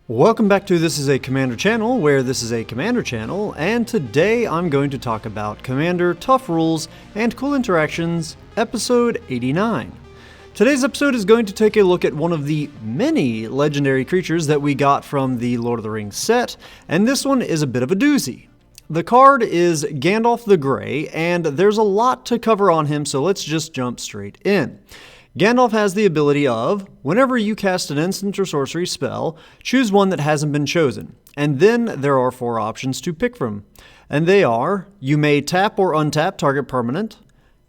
Welcome back to This is a Commander channel, where this is a Commander channel, and today I'm going to talk about Commander Tough Rules and Cool Interactions, episode 89. Today's episode is going to take a look at one of the many legendary creatures that we got from the Lord of the Rings set, and this one is a bit of a doozy. The card is Gandalf the Grey, and there's a lot to cover on him, so let's just jump straight in. Gandalf has the ability of, whenever you cast an instant or sorcery spell, choose one that hasn't been chosen, and then there are 4 options to pick from. And they are, you may tap or untap target permanent,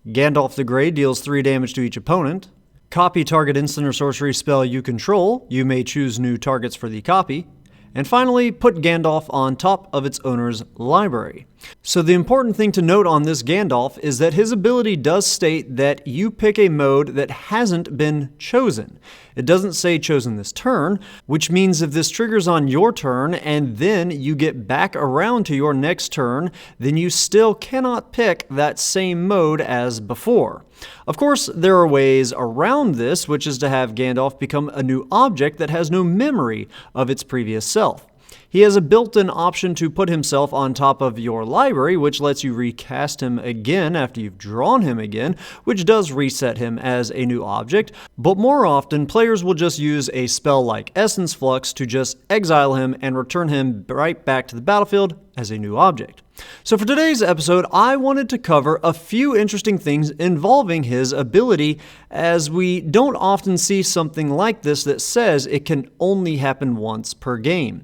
Gandalf the Grey deals 3 damage to each opponent, copy target instant or sorcery spell you control, you may choose new targets for the copy, and finally, put Gandalf on top of its owner's library. So the important thing to note on this Gandalf is that his ability does state that you pick a mode that hasn't been chosen. It doesn't say chosen this turn, which means if this triggers on your turn and then you get back around to your next turn, then you still cannot pick that same mode as before. Of course, there are ways around this, which is to have Gandalf become a new object that has no memory of its previous self. He has a built-in option to put himself on top of your library, which lets you recast him again after you've drawn him again, which does reset him as a new object, but more often players will just use a spell like Essence Flux to just exile him and return him right back to the battlefield as a new object. So for today's episode, I wanted to cover a few interesting things involving his ability, as we don't often see something like this that says it can only happen once per game.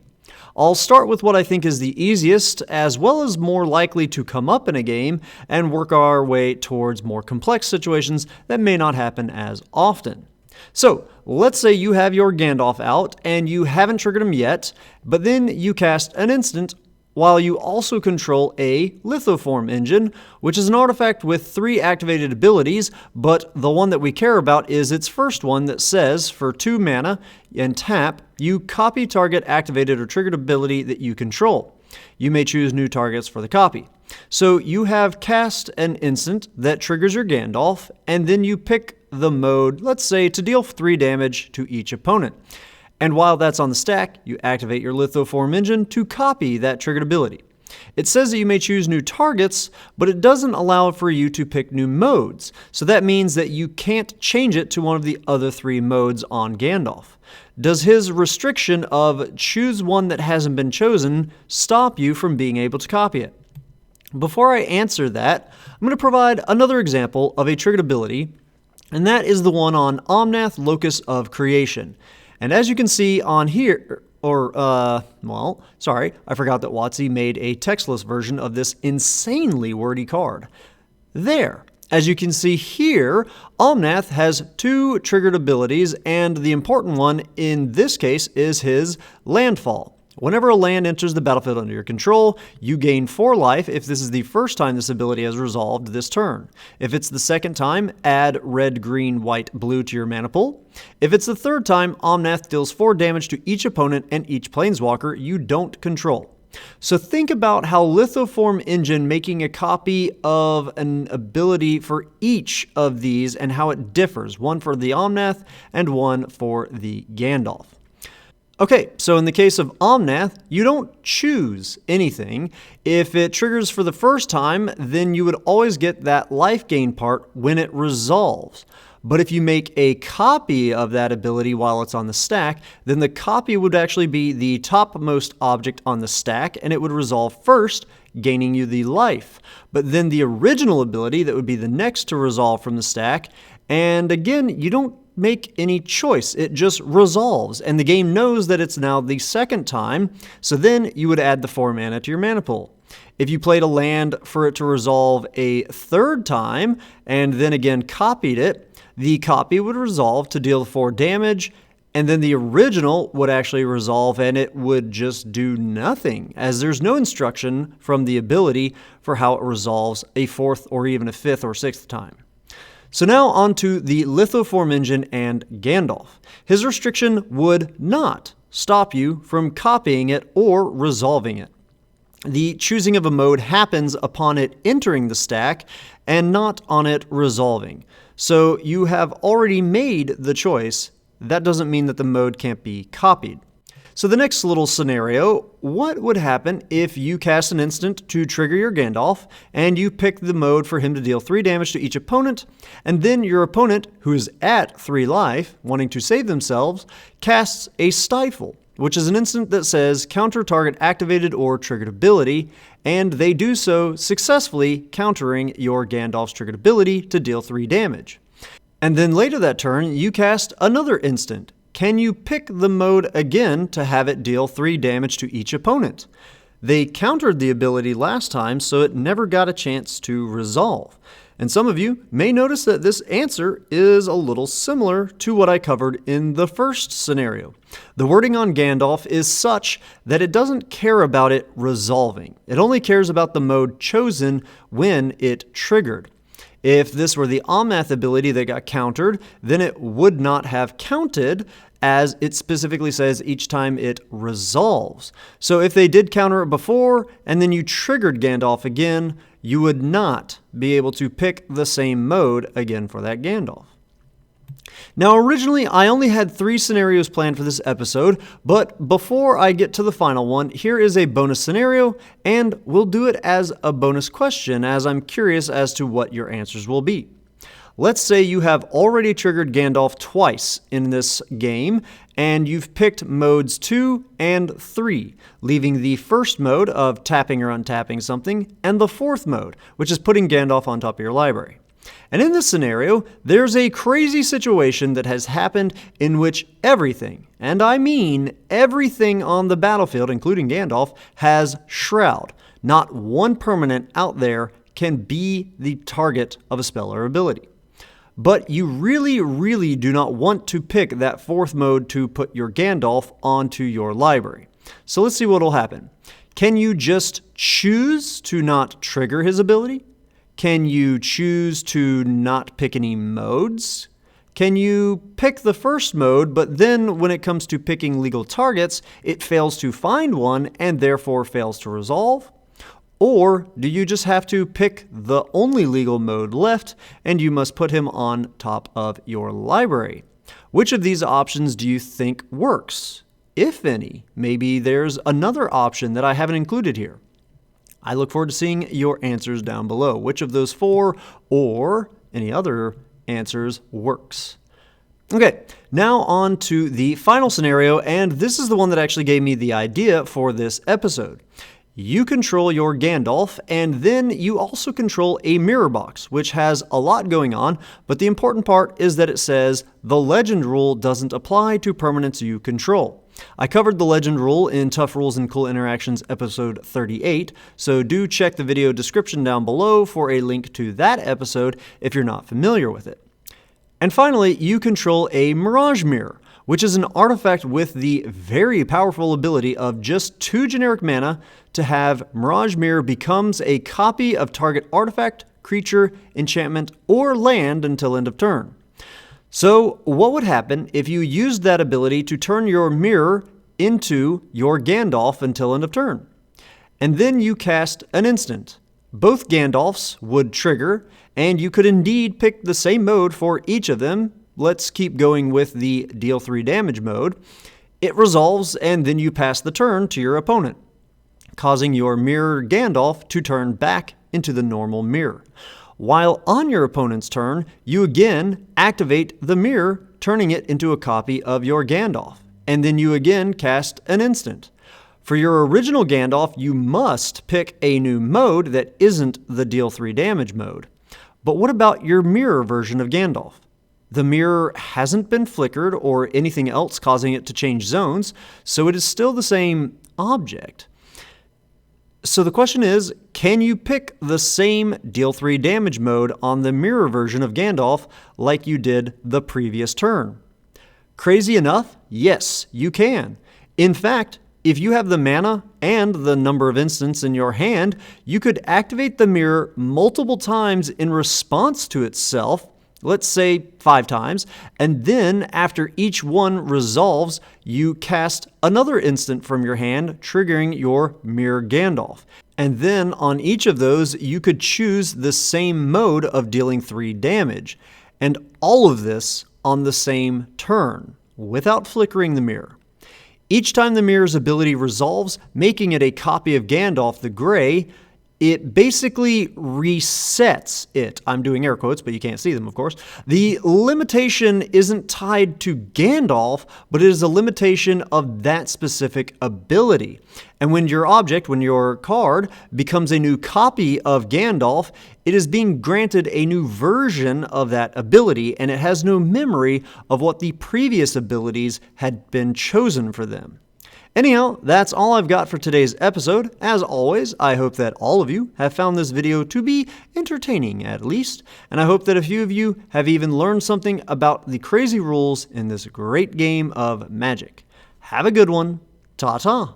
I'll start with what I think is the easiest, as well as more likely to come up in a game, and work our way towards more complex situations that may not happen as often. So, let's say you have your Gandalf out, and you haven't triggered him yet, but then you cast an instant while you also control a Lithoform engine, which is an artifact with 3 activated abilities, but the one that we care about is its first one that says, for 2 mana and tap, you copy target activated or triggered ability that you control. You may choose new targets for the copy. So you have cast an instant that triggers your Gandalf, and then you pick the mode, let's say, to deal 3 damage to each opponent. And while that's on the stack, you activate your Lithoform engine to copy that triggered ability. It says that you may choose new targets, but it doesn't allow for you to pick new modes. So that means that you can't change it to one of the other 3 modes on Gandalf. Does his restriction of choose one that hasn't been chosen stop you from being able to copy it? Before I answer that, I'm going to provide another example of a triggered ability, and that is the one on Omnath Locus of Creation. And as you can see on here, I forgot that WotC made a textless version of this insanely wordy card. There. As you can see here, Omnath has 2 triggered abilities, and the important one in this case is his Landfall. Whenever a land enters the battlefield under your control, you gain 4 life if this is the first time this ability has resolved this turn. If it's the second time, add red, green, white, blue to your mana pool. If it's the third time, Omnath deals 4 damage to each opponent and each planeswalker you don't control. So think about how Lithoform engine making a copy of an ability for each of these and how it differs, one for the Omnath and one for the Gandalf. Okay, so in the case of Omnath, you don't choose anything. If it triggers for the first time, then you would always get that life gain part when it resolves. But if you make a copy of that ability while it's on the stack, then the copy would actually be the topmost object on the stack, and it would resolve first, gaining you the life. But then the original ability that would be the next to resolve from the stack, and again, you don't make any choice. It just resolves, and the game knows that it's now the second time, so then you would add the 4 mana to your mana pool. If you played a land for it to resolve a third time, and then again copied it, the copy would resolve to deal 4 damage, and then the original would actually resolve and it would just do nothing, as there's no instruction from the ability for how it resolves a 4th or even a 5th or 6th time. So now on to the Lithoform engine and Gandalf. His restriction would not stop you from copying it or resolving it. The choosing of a mode happens upon it entering the stack and not on it resolving. So you have already made the choice. That doesn't mean that the mode can't be copied. So the next little scenario, what would happen if you cast an instant to trigger your Gandalf, and you pick the mode for him to deal 3 damage to each opponent, and then your opponent, who is at 3 life, wanting to save themselves, casts a Stifle, which is an instant that says counter target activated or triggered ability, and they do so successfully, countering your Gandalf's triggered ability to deal 3 damage. And then later that turn, you cast another instant. Can you pick the mode again to have it deal 3 damage to each opponent? They countered the ability last time, so it never got a chance to resolve. And some of you may notice that this answer is a little similar to what I covered in the first scenario. The wording on Gandalf is such that it doesn't care about it resolving. It only cares about the mode chosen when it triggered. If this were the Omnath ability that got countered, then it would not have counted, as it specifically says each time it resolves. So if they did counter it before, and then you triggered Gandalf again, you would not be able to pick the same mode again for that Gandalf. Now originally I only had 3 scenarios planned for this episode, but before I get to the final one, here is a bonus scenario, and we'll do it as a bonus question, as I'm curious as to what your answers will be. Let's say you have already triggered Gandalf twice in this game, and you've picked modes 2 and 3, leaving the first mode of tapping or untapping something, and the fourth mode, which is putting Gandalf on top of your library. And in this scenario, there's a crazy situation that has happened in which everything, and I mean everything on the battlefield, including Gandalf, has Shroud. Not one permanent out there can be the target of a spell or ability. But you really do not want to pick that fourth mode to put your Gandalf onto your library. So let's see what will happen. Can you just choose to not trigger his ability? Can you choose to not pick any modes? Can you pick the first mode, but then when it comes to picking legal targets, it fails to find one and therefore fails to resolve? Or do you just have to pick the only legal mode left and you must put him on top of your library? Which of these options do you think works? If any, maybe there's another option that I haven't included here. I look forward to seeing your answers down below. Which of those 4 or any other answers works? Okay, now on to the final scenario, and this is the one that actually gave me the idea for this episode. You control your Gandalf, and then you also control a mirror box, which has a lot going on, but the important part is that it says the legend rule doesn't apply to permanents you control. I covered the legend rule in Tough Rules and Cool Interactions episode 38, so do check the video description down below for a link to that episode if you're not familiar with it. And finally, you control a Mirage Mirror, which is an artifact with the very powerful ability of just 2 generic mana to have Mirage Mirror becomes a copy of target artifact, creature, enchantment, or land until end of turn. So what would happen if you used that ability to turn your mirror into your Gandalf until end of turn? And then you cast an instant. Both Gandalfs would trigger, and you could indeed pick the same mode for each of them. Let's keep going with the deal 3 damage mode. It resolves, and then you pass the turn to your opponent, causing your mirror Gandalf to turn back into the normal mirror. While on your opponent's turn, you again activate the mirror, turning it into a copy of your Gandalf, and then you again cast an instant. For your original Gandalf, you must pick a new mode that isn't the deal 3 damage mode. But what about your mirror version of Gandalf? The mirror hasn't been flickered or anything else causing it to change zones, so it is still the same object. So the question is, can you pick the same deal 3 damage mode on the mirror version of Gandalf like you did the previous turn? Crazy enough? Yes, you can. In fact, if you have the mana and the number of instants in your hand, you could activate the mirror multiple times in response to itself, let's say 5 times, and then after each one resolves, you cast another instant from your hand, triggering your mirror Gandalf. And then on each of those, you could choose the same mode of dealing 3 damage. And all of this on the same turn, without flickering the mirror. Each time the mirror's ability resolves, making it a copy of Gandalf the Grey, it basically resets it. I'm doing air quotes, but you can't see them, of course. The limitation isn't tied to Gandalf, but it is a limitation of that specific ability. And when your object, when your card, becomes a new copy of Gandalf, it is being granted a new version of that ability, and it has no memory of what the previous abilities had been chosen for them. Anyhow, that's all I've got for today's episode. As always, I hope that all of you have found this video to be entertaining at least, and I hope that a few of you have even learned something about the crazy rules in this great game of Magic. Have a good one. Ta-ta.